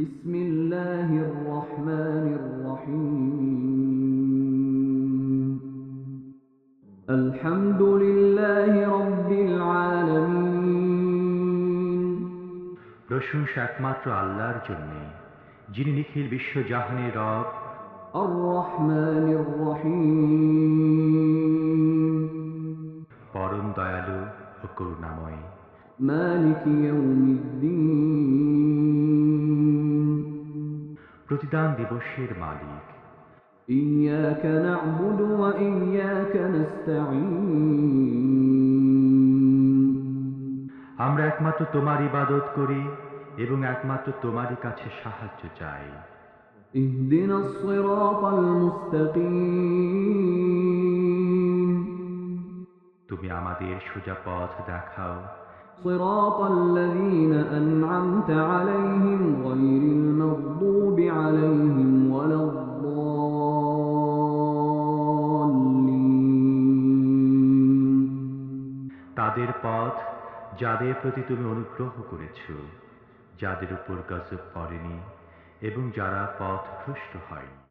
بسم الله الرحمن الرحيم الحمد لله رب العالمين প্রশংসা একমাত্র আল্লাহর জন্য, যিনি নিখিল বিশ্বজাহানের রব, الرحمن الرحيم পরম দয়ালু ও করুণাময়। مالك يوم الدين প্রতিদান দিবসের মালিক। إياك نعبد وإياك نستعين আমরা একমাত্র তোমার ইবাদত করি এবং একমাত্র তোমারই কাছে সাহায্য চাই। اهدنا الصراط المستقيم তুমি আমাদের সোজা পথ দেখাও, صراط الذين أنعمت عليهم غير المغضوب عليهم ولا الضالين তাদের পথ যাদের প্রতি তুমি অনুগ্রহ করেছ, যাদের উপর গজব পড়েনি এবং যারা পথভ্রষ্ট হয়নি।